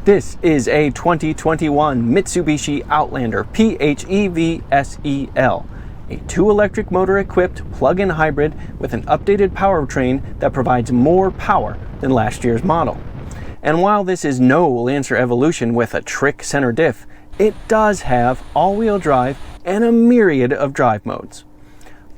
This is a 2021 Mitsubishi Outlander PHEV SEL, a 2 electric motor equipped plug-in hybrid with an updated powertrain that provides more power than last year's model. And while this is no Lancer Evolution with a trick center diff, it does have all-wheel drive and a myriad of drive modes.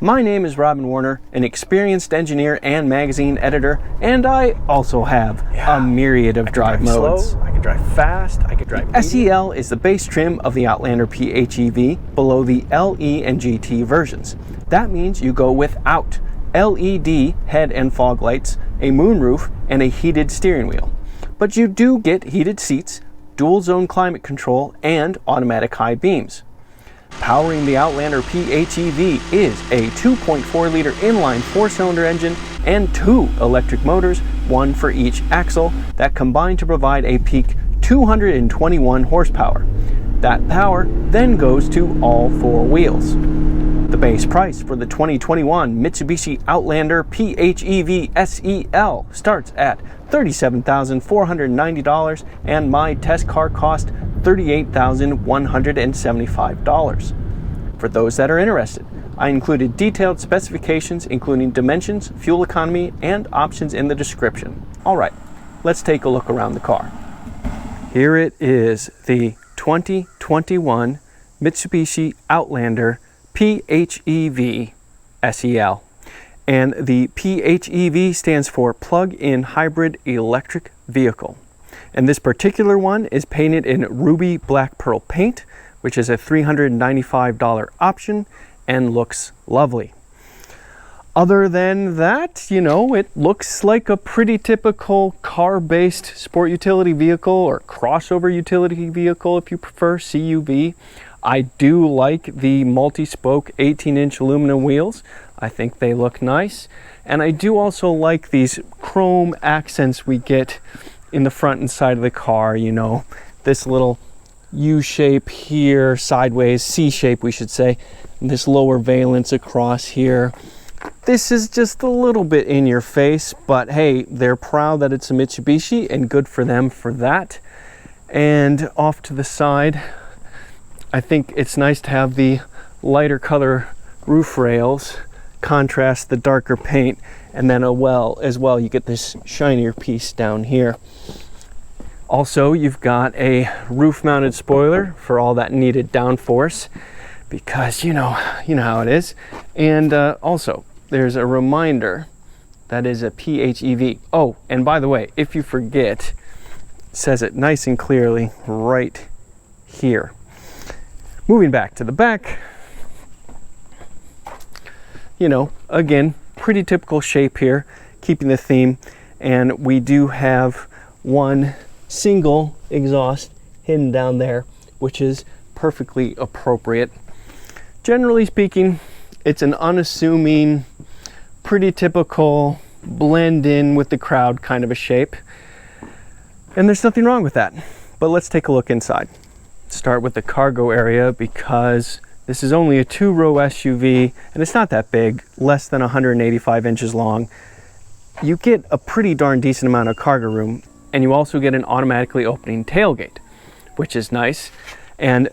My name is Robin Warner, an experienced engineer and magazine editor, and I also have a myriad of drive modes. Slow, I can drive fast, I can drive medium. SEL is the base trim of the Outlander PHEV below the LE and GT versions. That means you go without LED head and fog lights, a moonroof, and a heated steering wheel. But you do get heated seats, dual zone climate control, and automatic high beams. Powering the Outlander PHEV is a 2.4-liter inline 4-cylinder engine and 2 electric motors, one for each axle, that combine to provide a peak 221 horsepower. That power then goes to all 4 wheels. The base price for the 2021 Mitsubishi Outlander PHEV SEL starts at $37,490, and my test car cost $38,175. For those that are interested, I included detailed specifications including dimensions, fuel economy, and options in the description. All right, let's take a look around the car. Here it is, the 2021 Mitsubishi Outlander PHEV SEL. And the PHEV stands for Plug-in Hybrid Electric Vehicle. And this particular one is painted in ruby black pearl paint, which is a $395 option and looks lovely. Other than that, you know, it looks like a pretty typical car-based sport utility vehicle or crossover utility vehicle if you prefer, CUV. I do like the multi-spoke 18-inch aluminum wheels. I think they look nice. And I do also like these chrome accents we get in the front and side of the car, you know, this little U shape here, sideways, C shape we should say, and this lower valence across here. This is just a little bit in your face, but hey, they're proud that it's a Mitsubishi and good for them for that. And off to the side, I think it's nice to have the lighter color roof rails contrast the darker paint, and then as well you get this shinier piece down here. Also, you've got a roof mounted spoiler for all that needed downforce, because you know how it is. And also there's a reminder that is a PHEV. Oh, and by the way, if you forget, it says it nice and clearly right here. Moving back to the back, you know, again, pretty typical shape here, keeping the theme. And we do have one single exhaust hidden down there, which is perfectly appropriate. Generally speaking, it's an unassuming, pretty typical blend in with the crowd kind of a shape. And there's nothing wrong with that. But let's take a look inside. Start with the cargo area, because this is only a 2-row SUV and it's not that big, less than 185 inches long. You get a pretty darn decent amount of cargo room, and you also get an automatically opening tailgate, which is nice. And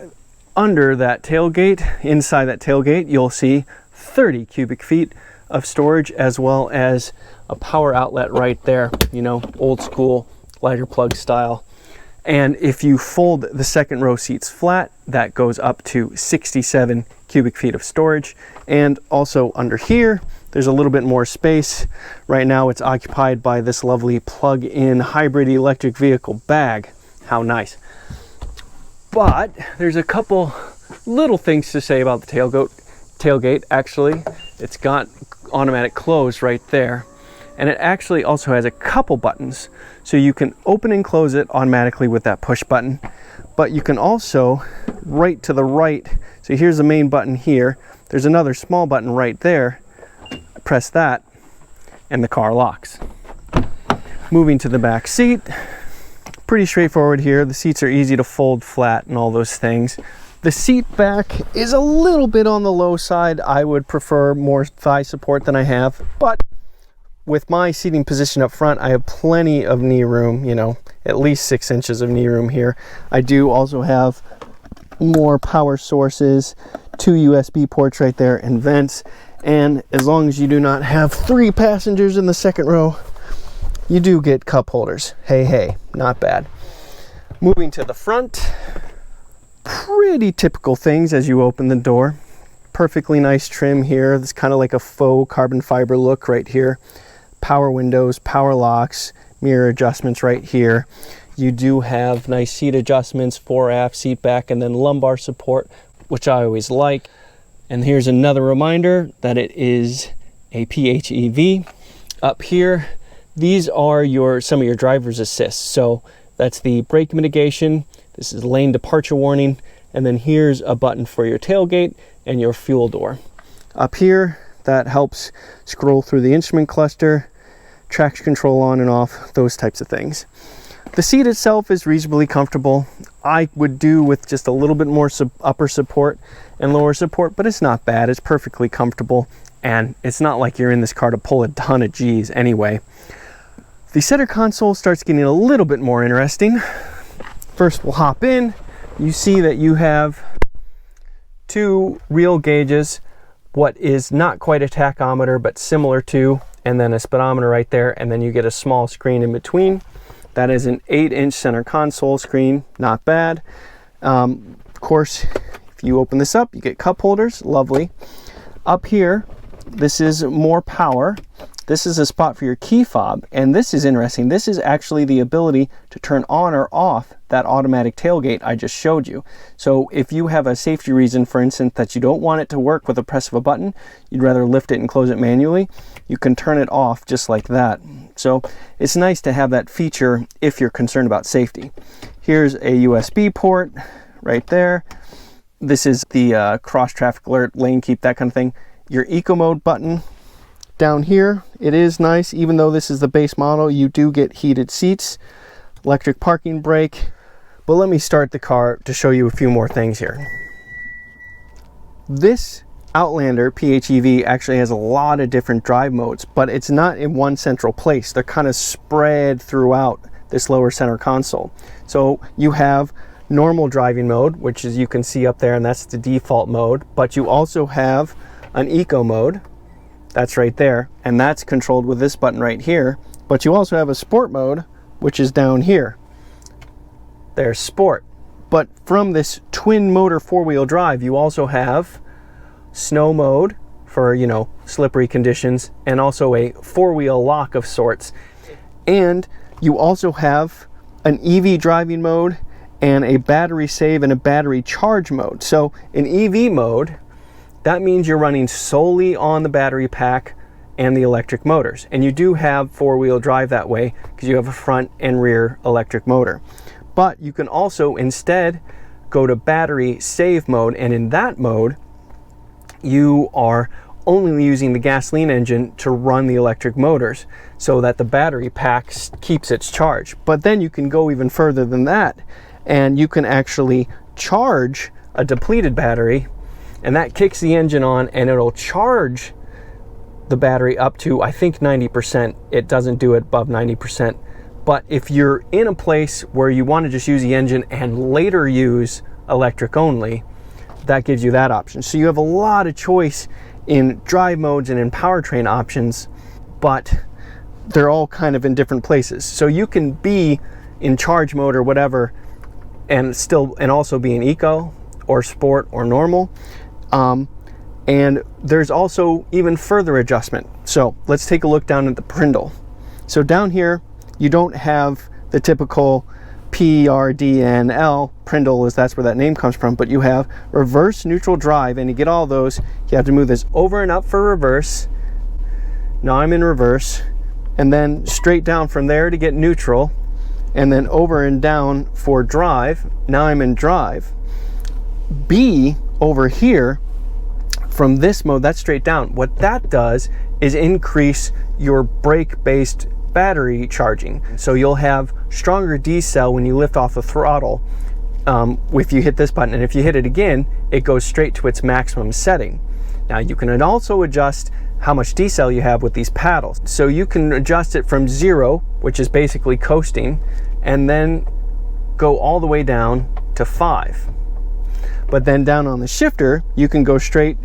under that tailgate, inside that tailgate, you'll see 30 cubic feet of storage, as well as a power outlet right there, you know, old school lighter plug style. And if you fold the second row seats flat, that goes up to 67 cubic feet of storage. And also under here, there's a little bit more space. Right now it's occupied by this lovely plug-in hybrid electric vehicle bag. How nice. But there's a couple little things to say about the tailgate. Actually, it's got automatic close right there. And it actually also has a couple buttons, so you can open and close it automatically with that push button. But you can also, right to the right, so here's the main button here, there's another small button right there. Press that and the car locks. Moving to the back seat, pretty straightforward here. The seats are easy to fold flat and all those things. The seat back is a little bit on the low side. I would prefer more thigh support than I have, but with my seating position up front, I have plenty of knee room, you know, at least 6 inches of knee room here. I do also have more power sources, 2 USB ports right there, and vents. And as long as you do not have 3 passengers in the second row, you do get cup holders. Hey, not bad. Moving to the front, pretty typical things as you open the door. Perfectly nice trim here. It's kind of like a faux carbon fiber look right here. Power windows, power locks, mirror adjustments right here. You do have nice seat adjustments, fore, aft, seat back, and then lumbar support, which I always like. And here's another reminder that it is a PHEV. Up here, these are some of your driver's assists. So that's the brake mitigation. This is lane departure warning. And then here's a button for your tailgate and your fuel door. Up here, that helps scroll through the instrument cluster, traction control on and off, those types of things. The seat itself is reasonably comfortable. I would do with just a little bit more upper support and lower support, but it's not bad. It's perfectly comfortable, and it's not like you're in this car to pull a ton of G's anyway. The center console starts getting a little bit more interesting. First, we'll hop in. You see that you have 2 real gauges, what is not quite a tachometer, but similar to, and then a speedometer right there, and then you get a small screen in between. That is an 8-inch center console screen, not bad. Of course, if you open this up, you get cup holders, lovely. Up here, this is more power. This is a spot for your key fob, and this is interesting. This is actually the ability to turn on or off that automatic tailgate I just showed you. So if you have a safety reason, for instance, that you don't want it to work with the press of a button, you'd rather lift it and close it manually, you can turn it off just like that. So it's nice to have that feature if you're concerned about safety. Here's a USB port right there. This is the cross traffic alert, lane keep, that kind of thing. Your eco mode button. Down here, it is nice, even though this is the base model, you do get heated seats, electric parking brake. But let me start the car to show you a few more things here. This Outlander PHEV actually has a lot of different drive modes, but it's not in one central place. They're kind of spread throughout this lower center console. So you have normal driving mode, which is you can see up there, and that's the default mode, but you also have an eco mode. That's right there, and that's controlled with this button right here. But you also have a sport mode, which is down here. There's sport. But from this twin motor 4-wheel drive, you also have snow mode for, you know, slippery conditions, and also a 4-wheel lock of sorts. And you also have an EV driving mode and a battery save and a battery charge mode. So in EV mode, that means you're running solely on the battery pack and the electric motors. And you do have 4-wheel drive that way because you have a front and rear electric motor. But you can also instead go to battery save mode, and in that mode, you are only using the gasoline engine to run the electric motors so that the battery pack keeps its charge. But then you can go even further than that, and you can actually charge a depleted battery, and that kicks the engine on, and it'll charge the battery up to, I think, 90%. It doesn't do it above 90%. But if you're in a place where you want to just use the engine and later use electric only, that gives you that option. So you have a lot of choice in drive modes and in powertrain options, but they're all kind of in different places. So you can be in charge mode or whatever and also be in eco or sport or normal. And there's also even further adjustment. So let's take a look down at the PRNDL. So down here, you don't have the typical PRNDL. PRNDL is, that's where that name comes from, but you have reverse, neutral, drive, and to get all those, you have to move this over and up for reverse. Now I'm in reverse, and then straight down from there to get neutral, and then over and down for drive. Now I'm in drive. B over here, from this mode, that's straight down. What that does is increase your brake-based battery charging. So you'll have stronger D-cell when you lift off the throttle if you hit this button, and if you hit it again, it goes straight to its maximum setting. Now you can also adjust how much decel you have with these paddles. So you can adjust it from 0, which is basically coasting, and then go all the way down to 5. But then down on the shifter, you can go straight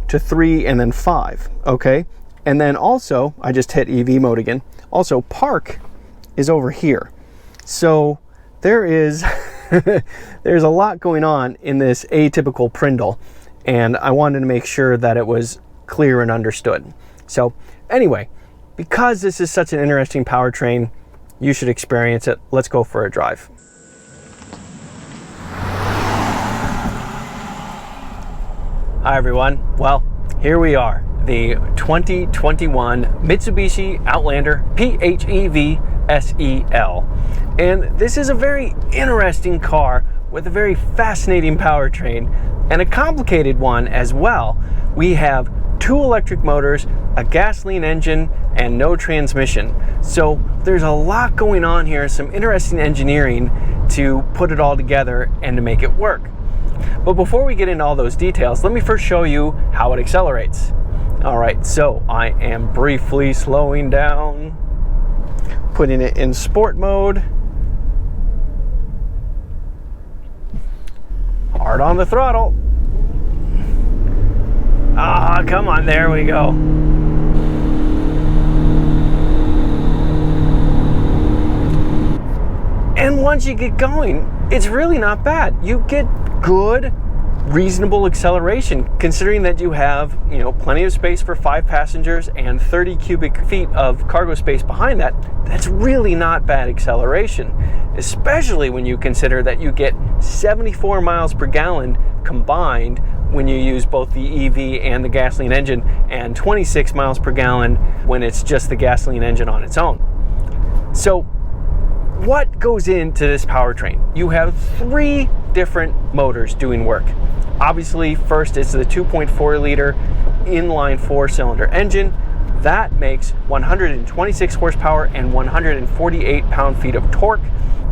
to 3 and then 5, okay? And then also, I just hit EV mode again. Also, park is over here. So there is, there's a lot going on in this atypical PRNDL, and I wanted to make sure that it was clear and understood. So anyway, because this is such an interesting powertrain, you should experience it. Let's go for a drive. Hi everyone. Well, here we are, the 2021 Mitsubishi Outlander PHEV SEL. And this is a very interesting car with a very fascinating powertrain and a complicated one as well. We have 2 electric motors, a gasoline engine, and no transmission. So there's a lot going on here, some interesting engineering to put it all together and to make it work. But before we get into all those details, let me first show you how it accelerates. All right, so I am briefly slowing down, putting it in sport mode. Hard on the throttle. Ah, come on, there we go. And once you get going, it's really not bad. You get good, reasonable acceleration, considering that you have, plenty of space for 5 passengers and 30 cubic feet of cargo space behind that. That's really not bad acceleration, especially when you consider that you get 74 miles per gallon combined when you use both the EV and the gasoline engine, and 26 miles per gallon when it's just the gasoline engine on its own. So what goes into this powertrain? You have 3 different motors doing work. Obviously, first is the 2.4 liter inline 4-cylinder engine. That makes 126 horsepower and 148 pound-feet of torque,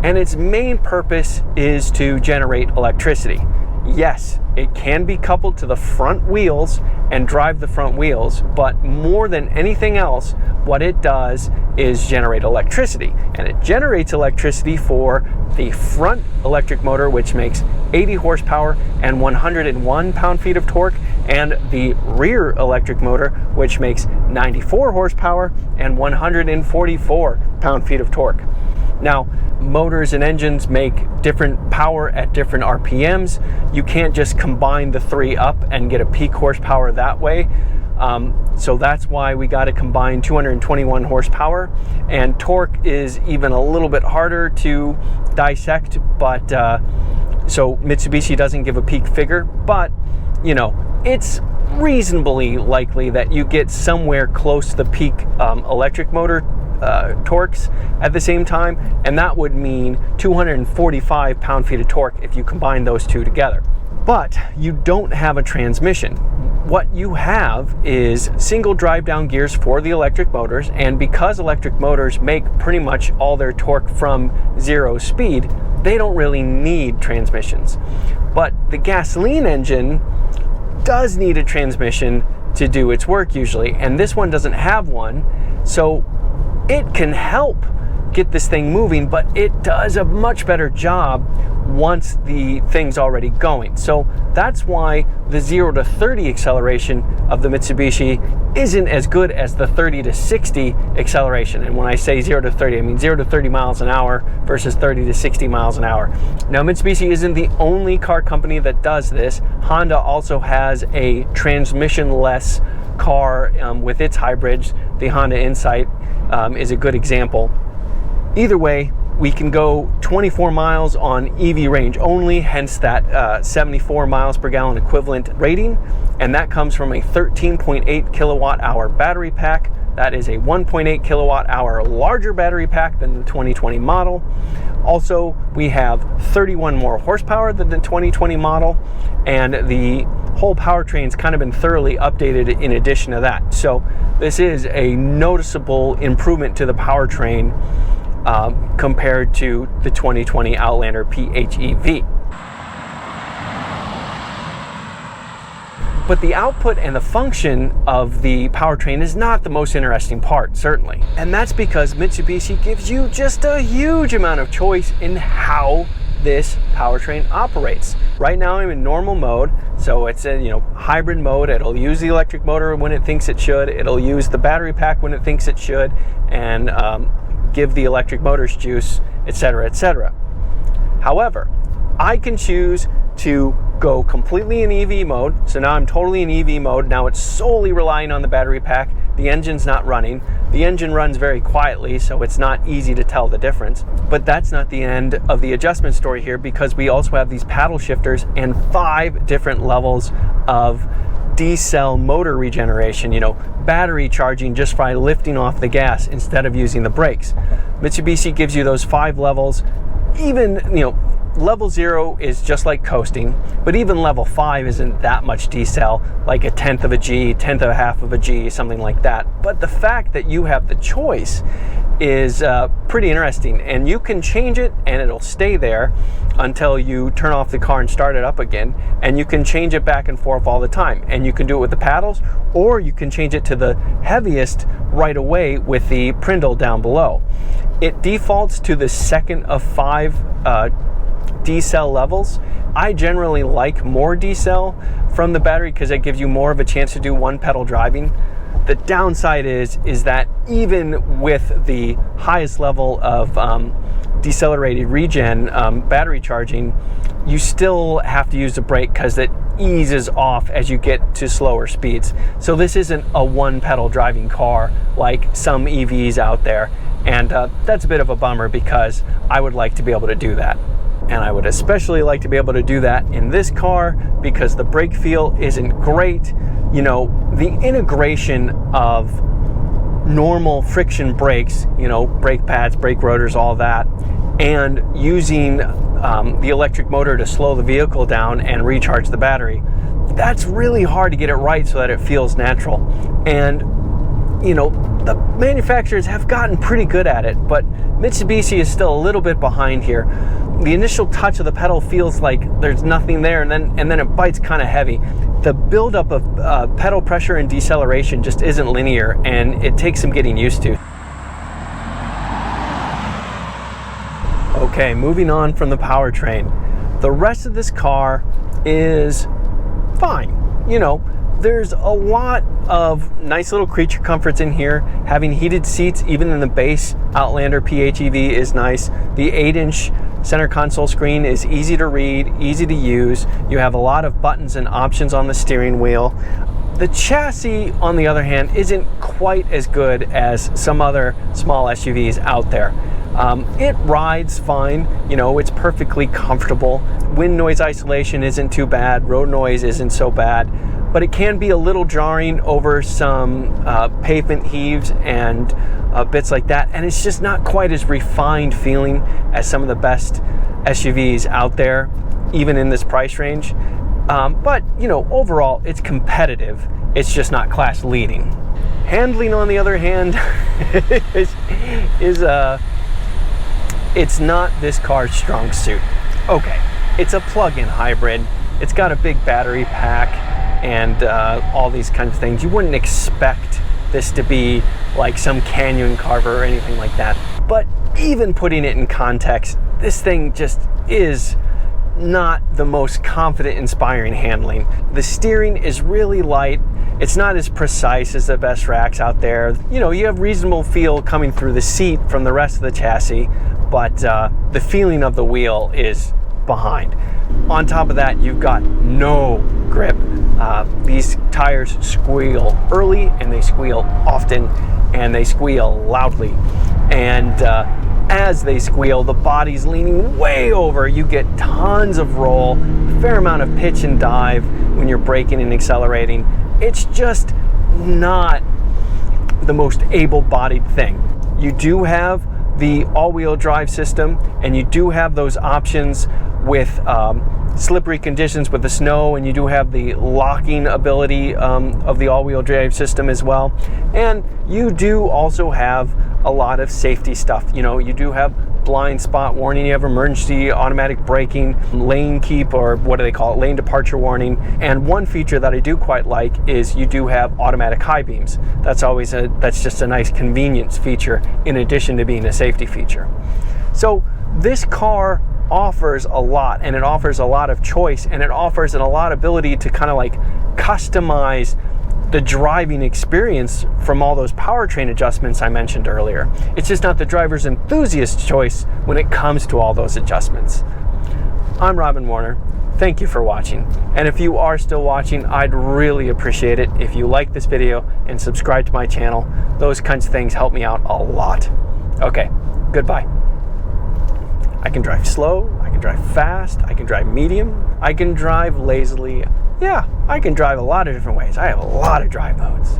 and its main purpose is to generate electricity. Yes, it can be coupled to the front wheels and drive the front wheels, but more than anything else, what it does is generate electricity. And it generates electricity for the front electric motor, which makes 80 horsepower and 101 pound-feet of torque, and the rear electric motor, which makes 94 horsepower and 144 pound-feet of torque. Now, motors and engines make different power at different RPMs. You can't just combine the 3 up and get a peak horsepower that way. So that's why we got to combine 221 horsepower, and torque is even a little bit harder to dissect, but so Mitsubishi doesn't give a peak figure, but it's reasonably likely that you get somewhere close to the peak electric motor torques at the same time, and that would mean 245 pound-feet of torque if you combine those 2 together. But you don't have a transmission. What you have is single drive down gears for the electric motors, and because electric motors make pretty much all their torque from 0 speed, they don't really need transmissions. But the gasoline engine does need a transmission to do its work usually, and this one doesn't have one, so it can help get this thing moving, but it does a much better job once the thing's already going. So that's why the 0 to 30 acceleration of the Mitsubishi isn't as good as the 30 to 60 acceleration. And when I say 0 to 30, I mean 0 to 30 miles an hour versus 30 to 60 miles an hour. Now, Mitsubishi isn't the only car company that does this. Honda also has a transmission-less car with its hybrids. The Honda Insight is a good example. Either way, we can go 24 miles on EV range only, hence that 74 miles per gallon equivalent rating, and that comes from a 13.8 kilowatt hour battery pack. That is a 1.8 kilowatt hour larger battery pack than the 2020 model. Also, we have 31 more horsepower than the 2020 model, and the whole powertrain's kind of been thoroughly updated in addition to that. So this is a noticeable improvement to the powertrain compared to the 2020 Outlander PHEV. But the output and the function of the powertrain is not the most interesting part, certainly. And that's because Mitsubishi gives you just a huge amount of choice in how this powertrain operates. Right now I'm in normal mode, so it's a hybrid mode. It'll use the electric motor when it thinks it should. It'll use the battery pack when it thinks it should, and give the electric motors juice, etc., etc. However, I can choose to go completely in EV mode. So now I'm totally in EV mode. Now it's solely relying on the battery pack. The engine's not running. The engine runs very quietly, so it's not easy to tell the difference. But that's not the end of the adjustment story here, because we also have these paddle shifters and 5 different levels of D-cell motor regeneration, battery charging just by lifting off the gas instead of using the brakes. Mitsubishi gives you those 5 levels. Even, level 0 is just like coasting, but even level 5 isn't that much D-cell, like a 1/10 of a G, 1/10 of a half of a G, something like that. But the fact that you have the choice is pretty interesting, and you can change it and it'll stay there until you turn off the car and start it up again, and you can change it back and forth all the time. And you can do it with the paddles, or you can change it to the heaviest right away with the PRNDL down below. It defaults to the second of 5 D-cell levels. I generally like more D-cell from the battery because it gives you more of a chance to do one pedal driving. The downside is that even with the highest level of decelerated regen battery charging, you still have to use the brake because it eases off as you get to slower speeds. So this isn't a one pedal driving car like some EVs out there, and that's a bit of a bummer because I would like to be able to do that. And I would especially like to be able to do that in this car because the brake feel isn't great. The integration of normal friction brakes, brake pads, brake rotors, all that, and using the electric motor to slow the vehicle down and recharge the battery, that's really hard to get it right so that it feels natural. And the manufacturers have gotten pretty good at it, but Mitsubishi is still a little bit behind here. The initial touch of the pedal feels like there's nothing there, and then it bites kind of heavy. The buildup of pedal pressure and deceleration just isn't linear, and it takes some getting used to. Okay, moving on from the powertrain. The rest of this car is fine. There's a lot of nice little creature comforts in here. Having heated seats, even in the base Outlander PHEV, is nice. The 8-inch center console screen is easy to read, easy to use. You have a lot of buttons and options on the steering wheel. The chassis, on the other hand, isn't quite as good as some other small SUVs out there. It rides fine, it's perfectly comfortable. Wind noise isolation isn't too bad, road noise isn't so bad, but it can be a little jarring over some pavement heaves and bits like that, and it's just not quite as refined feeling as some of the best SUVs out there, even in this price range. But overall it's competitive, it's just not class leading. Handling, on the other hand, it's not this car's strong suit. Okay, it's a plug-in hybrid, it's got a big battery pack and all these kinds of things. You wouldn't expect this to be like some canyon carver or anything like that, but even putting it in context, this thing just is not the most confident, inspiring handling. The steering is really light. It's not as precise as the best racks out there. You have reasonable feel coming through the seat from the rest of the chassis, but the feeling of the wheel is behind. On top of that, you've got no grip. These tires squeal early, and they squeal often, and they squeal loudly. And as they squeal, the body's leaning way over. You get tons of roll, a fair amount of pitch and dive when you're braking and accelerating. It's just not the most able-bodied thing. You do have the all-wheel drive system, and you do have those options with slippery conditions with the snow, and you do have the locking ability of the all-wheel drive system as well. And you do also have a lot of safety stuff. You do have blind spot warning, you have emergency automatic braking, lane keep, or what do they call it, lane departure warning. And one feature that I do quite like is you do have automatic high beams. That's just a nice convenience feature in addition to being a safety feature. So this car offers a lot, and it offers a lot of choice, and it offers a lot of ability to kind of like customize the driving experience from all those powertrain adjustments I mentioned earlier. It's just not the driver's enthusiast choice when it comes to all those adjustments. I'm Robin Warner. Thank you for watching. And if you are still watching, I'd really appreciate it if you like this video and subscribe to my channel. Those kinds of things help me out a lot. Okay, goodbye. I can drive slow, I can drive fast, I can drive medium, I can drive lazily. Yeah, I can drive a lot of different ways. I have a lot of drive modes.